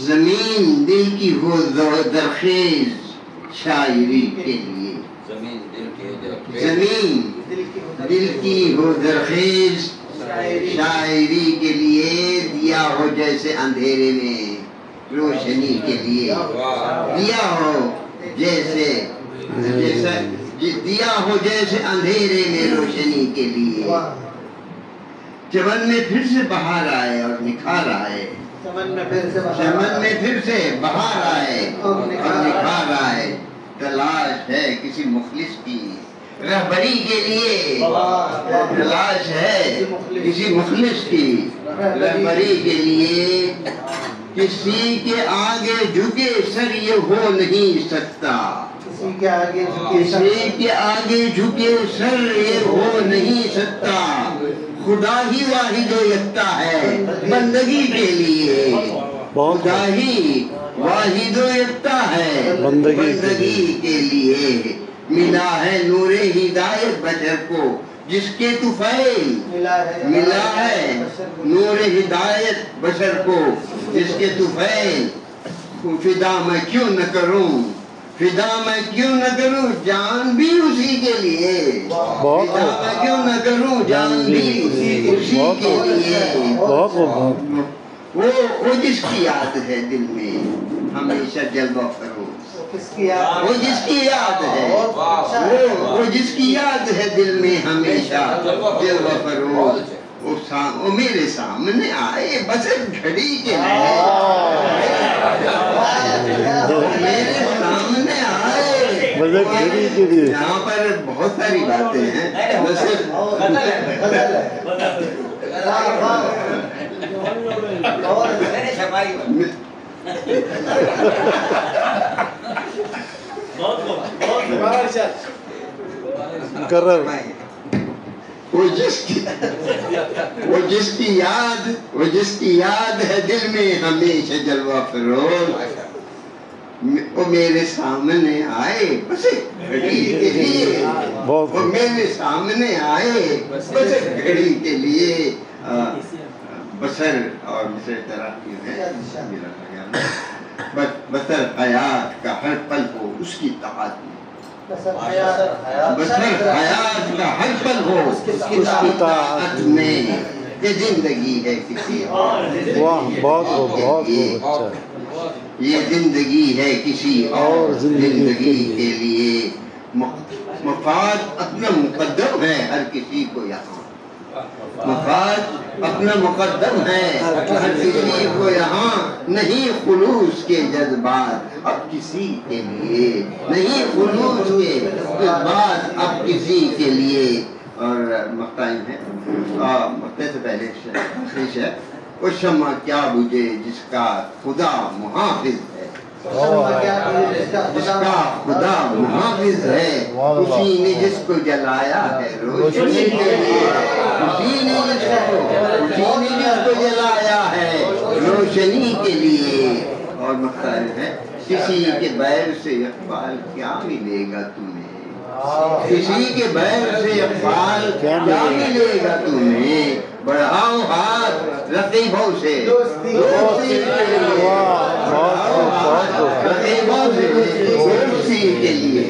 زمین دل کی ہو درخیز شاعری کے لیے، زمین دل کی ہو درخیز شاعری کے لیے، دیا ہو جیسے اندھیرے میں روشنی کے لیے، دیا ہو جیسے دیا ہو جیسے اندھیرے میں روشنی کے لیے، چمن میں پھر سے بہار آئے اور نکھار آئے، چمن میں پھر سے بہار آئے اور نکھار آئے، تلاش ہے کسی مخلص کی رہبری کے لیے، تلاش ہے کسی مخلص کی رہبری کے لیے، کسی کے آگے جھکے سر یہ ہو نہیں سکتا، کسی کے آگے جھکے سر یہ ہو نہیں سکتا، خدا ہی واحد و یکتا ہے بندگی کے لیے، خدا ہی واحد و یکتا ہے بندگی کے لیے، ملا ہے نور ہدایت بشر کو جس کے طفیل، ملا ہے نور ہدایت بشر کو جس کے طفیل، فدا میں کیوں نہ کروں، فدا میں کیوں نہ کروں جان بھی اسی کے لیے، فدا میں کیوں نہ کروں جان بھی اسی کے لیے، وہ جس کی یاد ہے دل میں ہمیشہ جلوہ فروز، وہ جس کی یاد ہے، وہ جس کی یاد ہے دل میں ہمیشہ جلوہ فروز، وہ میرے سامنے آئے بس ایک گھڑی کے لیے، میرے سامنے آئے بس ایک گھڑی کے لیے، یہاں پر بہت ساری باتیں ہیں، وہ جس کی یاد ہے دل میں ہمیشہ جلوہ فروز، وہ میرے سامنے آئے بس ایک گھڑی کے لیے، وہ میرے سامنے آئے بس ایک گھڑی کے لیے، بسر اور مصر تراکی ہے، بسر حیات کا ہر پل ہو اس کی طاعت میں، بسر حیات کا ہر پل ہو اس کی طاعت میں، یہ زندگی ہے کسی اور یہ زندگی ہے کسی اور زندگی کے لیے، مفاد اپنا مقدم ہے ہر کسی کو یہاں، مفاد اپنا مقدم ہے ہر کسی کو یہاں، نہیں خلوص کے جذبات اب کسی کے لیے، نہیں خلوص کے جذبات اب کسی کے لیے، اور مختائم ہے مقطع سے پہلے شیش ہے، وہ شمع کیا بجھے جس کا خدا محافظ ہے، جس کا خدا محافظ ہے، اسی نے جس کو جلایا ہے روشنی کے لیے، اسی نے جس کو جلایا ہے روشنی کے لیے، اور مختلف ہے کسی کے بیر سے اقبال کیا ملے گا تمہیں، کسی کے بیر سے اقبال کیا ملے گا تمہیں، بڑھاؤ ہاتھ رقیبوں سے دوستی کے لیے،